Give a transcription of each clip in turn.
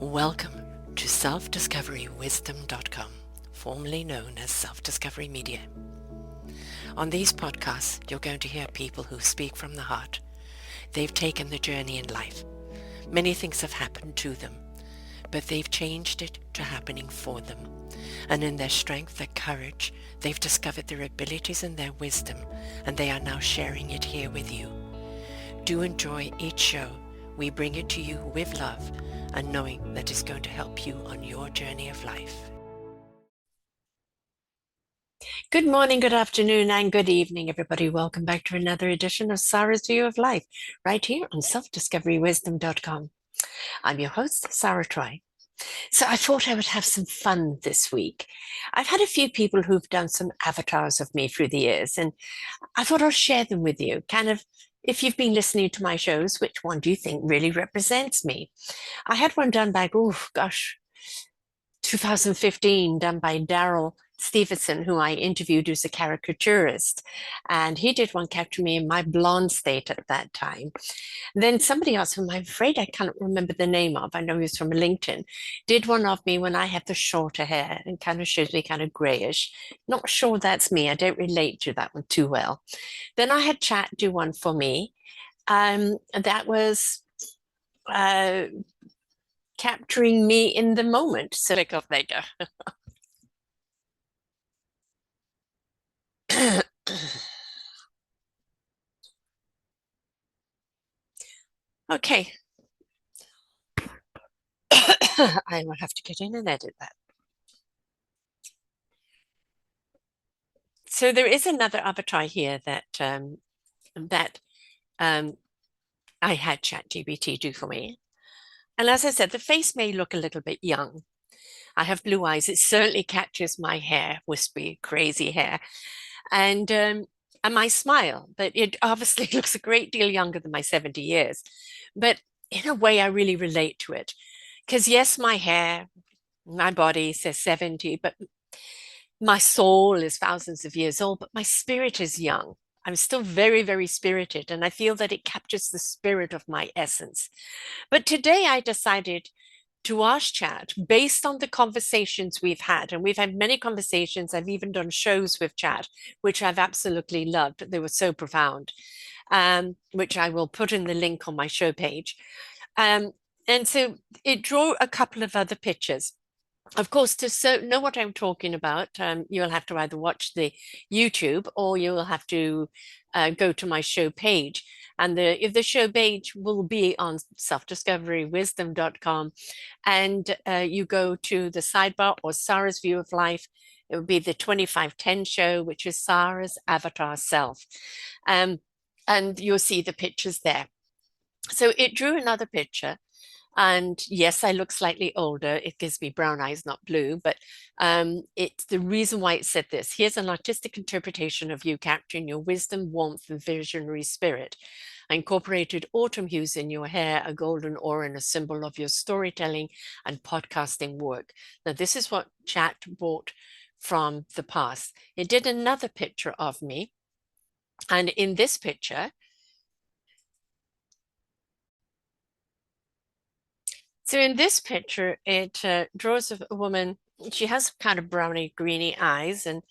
Welcome to selfdiscoverywisdom.com, formerly known as Self-Discovery Media. On these podcasts, you're going to hear people who speak from the heart. They've taken the journey in life. Many things have happened to them, but they've changed it to happening for them. And in their strength, their courage, they've discovered their abilities and their wisdom, and they are now sharing it here with you. Do enjoy each show. We bring it to you with love and knowing that it's going to help you on your journey of life. Good morning, good afternoon, and good evening, everybody. Welcome back to another edition of Sara's View of Life, right here on selfdiscoverywisdom.com. I'm your host, Sara Troy. So I thought I would have some fun this week. I've had a few people who've done some avatars of me through the years, and I thought I'll share them with you. Kind of, if you've been listening to my shows, which one do you think really represents me? I had one done by, 2015, done by Daryl Stevenson, who I interviewed, who's a caricaturist. And he did one capture me in my blonde state at that time. Then somebody else, whom I'm afraid I can't remember the name of, I know he was from LinkedIn, did one of me when I had the shorter hair and kind of shows me kind of grayish. Not sure that's me. I don't relate to that one too well. Then I had Chat do one for me. That was capturing me in the moment. So click off later. Okay. I will have to get in and edit that. So there is another avatar here that I had Chat CPT do for me. And as I said, the face may look a little bit young. I have blue eyes. It certainly catches my hair, wispy, crazy hair. And my smile, but it obviously looks a great deal younger than my 70 years. But in a way, I really relate to it. Because yes, my hair, my body says 70, but my soul is thousands of years old, but my spirit is young. I'm still very, very spirited, and I feel that it captures the spirit of my essence. But today I decided to ask Chat based on the conversations we've had, and we've had many conversations. I've even done shows with Chat, which I've absolutely loved. They were so profound, which I will put in the link on my show page. And so it drew a couple of other pictures. Of course, to know what I'm talking about, you'll have to either watch the YouTube or you'll have to go to my show page. And the show page will be on selfdiscoverywisdom.com. And you go to the sidebar or Sara's View of Life. It would be the 2510 show, which is Sara's avatar self. And you'll see the pictures there. So it drew another picture. And yes, I look slightly older. It gives me brown eyes, not blue, but it's the reason why it said this. Here's an artistic interpretation of you capturing your wisdom, warmth, and visionary spirit. I incorporated autumn hues in your hair, a golden aura, and a symbol of your storytelling and podcasting work. Now, this is what Chat brought from the past. It did another picture of me. And in this picture, so in this picture, it draws a woman. She has kind of browny, greeny eyes, and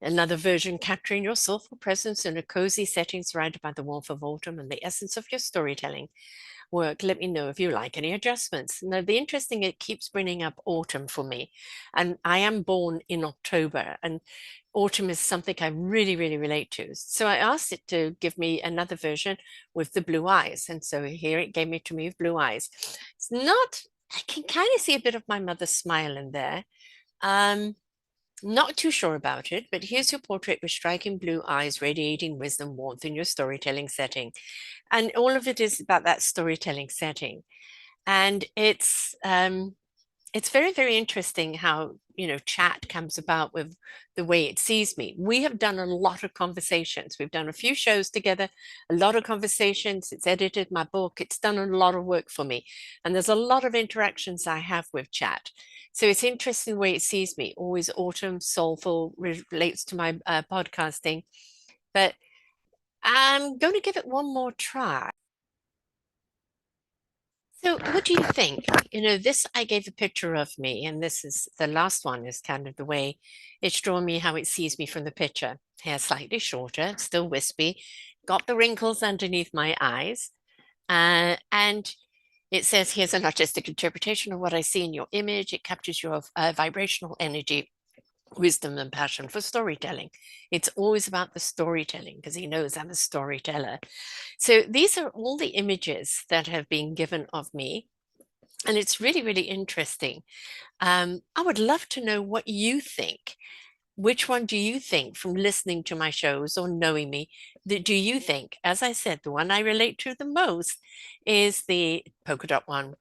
another version capturing your soulful presence in a cozy setting surrounded by the warmth of autumn and the essence of your storytelling work. Let me know if you like any adjustments. Now, the interesting, it keeps bringing up autumn for me. And I am born in October, and autumn is something I really, really relate to. So I asked it to give me another version with the blue eyes. And so here it gave me to me with blue eyes. It's not, I can kind of see a bit of my mother's smile in there. Not too sure about it, but here's your portrait with striking blue eyes, radiating wisdom, warmth in your storytelling setting. And all of it is about that storytelling setting. And it's very, very interesting how, Chat comes about with the way it sees me. We have done a lot of conversations. We've done a few shows together, a lot of conversations. It's edited my book. It's done a lot of work for me. And there's a lot of interactions I have with Chat. So it's interesting the way it sees me. Always autumn, soulful, relates to my podcasting. But I'm going to give it one more try. So, what do you think? This I gave a picture of me, and this is the last one, is kind of the way it's drawn me, how it sees me from the picture. Hair slightly shorter, still wispy, got the wrinkles underneath my eyes. And it says, here's an artistic interpretation of what I see in your image. It captures your vibrational energy, wisdom, and passion for storytelling. It's always about the storytelling because he knows I'm a storyteller. So these are all the images that have been given of me. And it's really, really interesting. I would love to know what you think. Which one do you think from listening to my shows or knowing me? Do you think, as I said, the one I relate to the most is the polka dot one?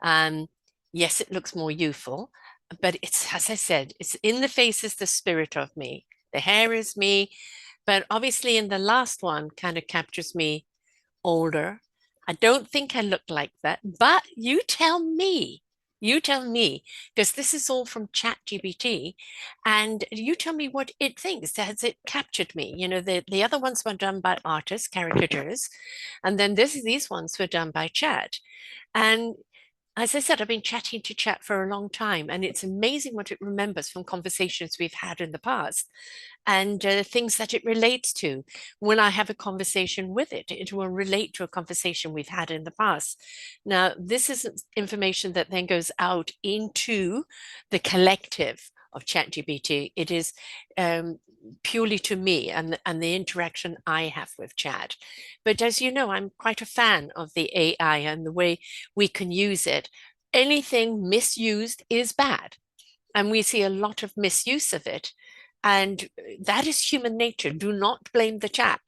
Um, yes, it looks more youthful, but it's, as I said, it's in the face is the spirit of me. The hair is me, but obviously in the last one kind of captures me older. I don't think I look like that, but you tell me. You tell me, because this is all from Chat GPT, and you tell me what it thinks. Has it captured me? The other ones were done by artists, caricatures, and then these ones were done by Chat. And as I said, I've been chatting to Chat for a long time, and it's amazing what it remembers from conversations we've had in the past and things that it relates to. When I have a conversation with it, it will relate to a conversation we've had in the past. Now, this isn't information that then goes out into the collective of ChatGPT. It is purely to me and the interaction I have with Chat. But as you know, I'm quite a fan of the AI and the way we can use it. Anything misused is bad. And we see a lot of misuse of it. And that is human nature. Do not blame the chat.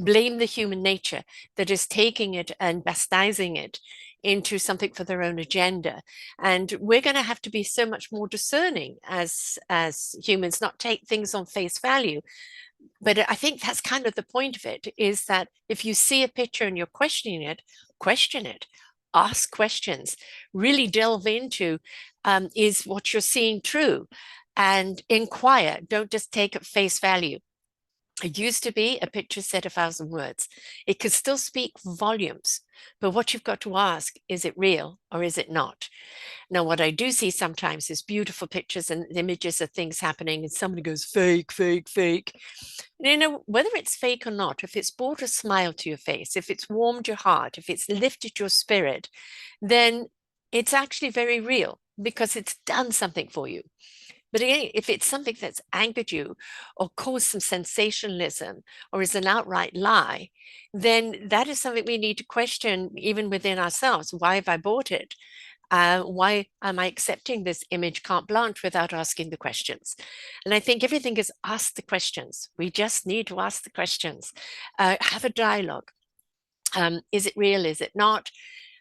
Blame the human nature that is taking it and bastizing it into something for their own agenda. And we're going to have to be so much more discerning as humans, not take things on face value. But I think that's kind of the point of it, is that if you see a picture and you're questioning it, question it, ask questions, really delve into, is what you're seeing true? And inquire, don't just take at face value. It used to be a picture said 1,000 words. It could still speak volumes, but what you've got to ask, is it real or is it not? Now, what I do see sometimes is beautiful pictures and images of things happening, and somebody goes, fake, fake, fake. Whether it's fake or not, if it's brought a smile to your face, if it's warmed your heart, if it's lifted your spirit, then it's actually very real because it's done something for you. But again, if it's something that's angered you or caused some sensationalism or is an outright lie, then that is something we need to question even within ourselves. Why have I bought it? Why am I accepting this image carte blanche without asking the questions? And I think everything is ask the questions. We just need to ask the questions, have a dialogue. Is it real? Is it not?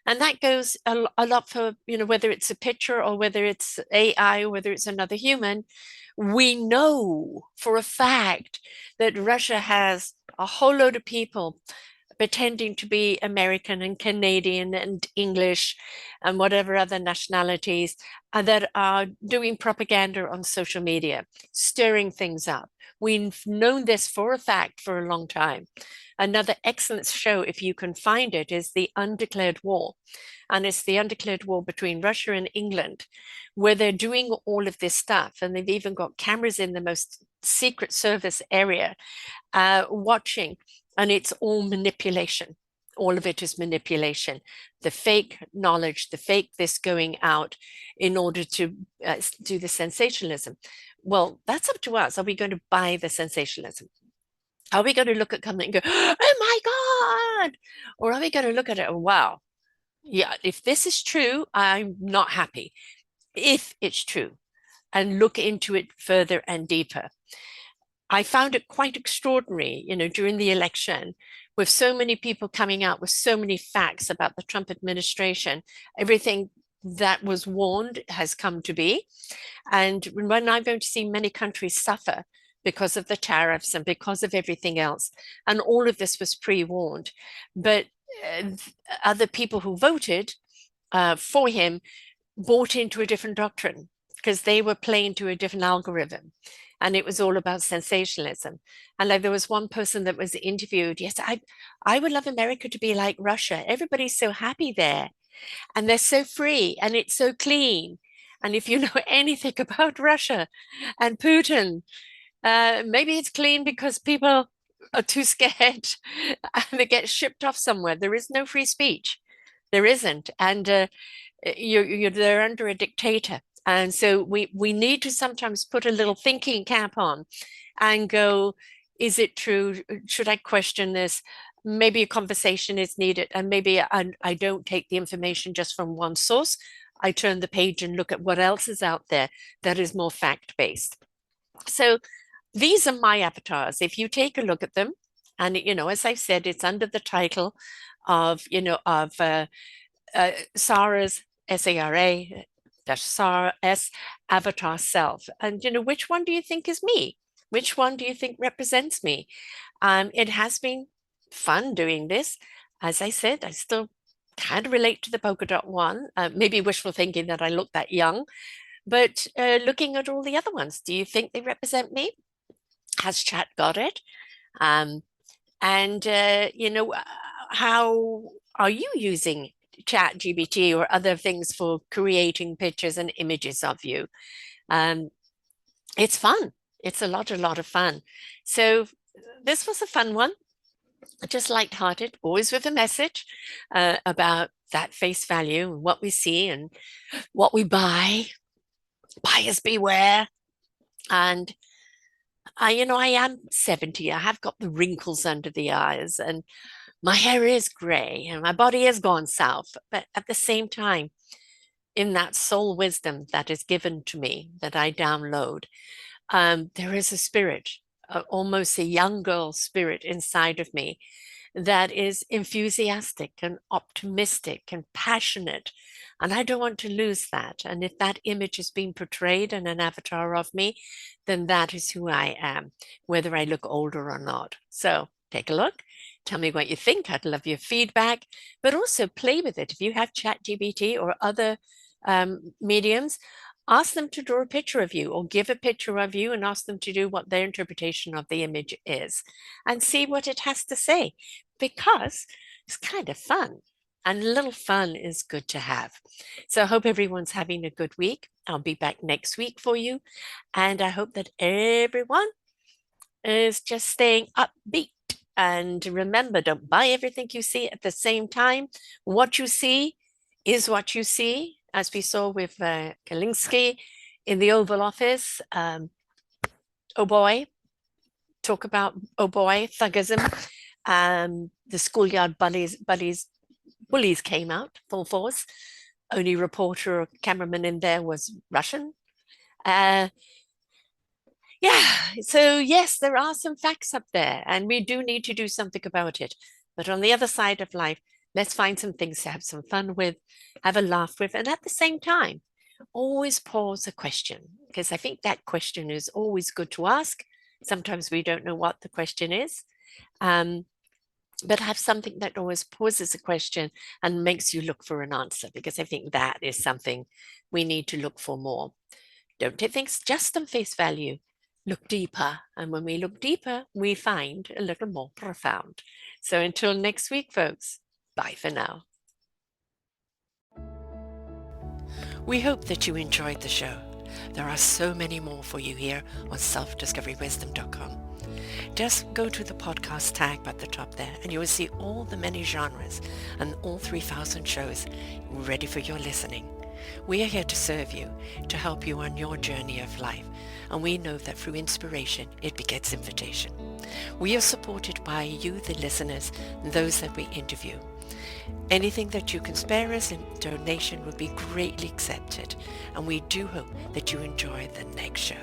And that goes a lot for, whether it's a picture or whether it's AI or whether it's another human. We know for a fact that Russia has a whole load of people pretending to be American and Canadian and English and whatever other nationalities that are doing propaganda on social media, stirring things up. We've known this for a fact for a long time. Another excellent show, if you can find it, is The Undeclared War. And it's the undeclared war between Russia and England, where they're doing all of this stuff. And they've even got cameras in the most secret service area watching, and it's all manipulation. All of it is manipulation. The fake knowledge, the fake this going out in order to do the sensationalism. Well, that's up to us. Are we going to buy the sensationalism? Are we going to look at something and go, oh my God? Or are we going to look at it, oh, wow, yeah, if this is true, I'm not happy. If it's true, and look into it further and deeper. I found it quite extraordinary, during the election, with so many people coming out with so many facts about the Trump administration. Everything that was warned has come to be. And when I'm going to see many countries suffer because of the tariffs and because of everything else, and all of this was pre-warned. But other people who voted for him bought into a different doctrine. because they were playing to a different algorithm, and it was all about sensationalism. And like there was one person that was interviewed, yes, I would love America to be like Russia. Everybody's so happy there, and they're so free, and it's so clean. And if you know anything about Russia and Putin, maybe it's clean because people are too scared and they get shipped off somewhere. There is no free speech. There isn't. And they're under a dictator. And so we need to sometimes put a little thinking cap on and go, is it true? Should I question this? Maybe a conversation is needed. And maybe I don't take the information just from one source. I turn the page and look at what else is out there that is more fact-based. So these are my avatars. If you take a look at them, and as I've said, it's under the title of Sara's SARA, that's Sara S avatar self. And which one do you think is me? Which one do you think represents me? It has been fun doing this. As I said, I still kind of relate to the polka dot one. Maybe wishful thinking that I look that young, but looking at all the other ones, do you think they represent me? Has Chat got it? And how are you using Chat GPT or other things for creating pictures and images of you? It's fun. It's a lot of fun. So this was a fun one, just lighthearted, always with a message about that face value and what we see and what we buy. Buyers beware. And I am 70. I have got the wrinkles under the eyes, and my hair is gray, and my body has gone south. But at the same time, in that soul wisdom that is given to me, that I download, there is a spirit, almost a young girl spirit inside of me that is enthusiastic and optimistic and passionate. And I don't want to lose that. And if that image is being portrayed in an avatar of me, then that is who I am, whether I look older or not. So take a look. Tell me what you think. I'd love your feedback, but also play with it. If you have Chat GPT or other mediums, ask them to draw a picture of you or give a picture of you and ask them to do what their interpretation of the image is and see what it has to say, because it's kind of fun. And a little fun is good to have. So I hope everyone's having a good week. I'll be back next week for you. And I hope that everyone is just staying upbeat. And remember, don't buy everything you see at the same time. What you see is what you see, as we saw with Kalinsky in the Oval Office. Oh boy, talk about, oh boy, thuggism. The schoolyard bullies came out full force. Only reporter or cameraman in there was Russian. Yeah, so yes, there are some facts up there, and we do need to do something about it. But on the other side of life, let's find some things to have some fun with, have a laugh with, and at the same time, always pause a question, because I think that question is always good to ask. Sometimes we don't know what the question is. But have something that always pauses a question and makes you look for an answer, because I think that is something we need to look for more. Don't take things just on face value. Look deeper. And when we look deeper, we find a little more profound. So until next week, folks, bye for now. We hope that you enjoyed the show. There are so many more for you here on selfdiscoverywisdom.com. Just go to the podcast tag at the top there and you will see all the many genres and all 3,000 shows ready for your listening. We are here to serve you, to help you on your journey of life, and we know that through inspiration it begets invitation. We are supported by you, the listeners, and those that we interview. Anything that you can spare us in donation would be greatly accepted, and we do hope that you enjoy the next show.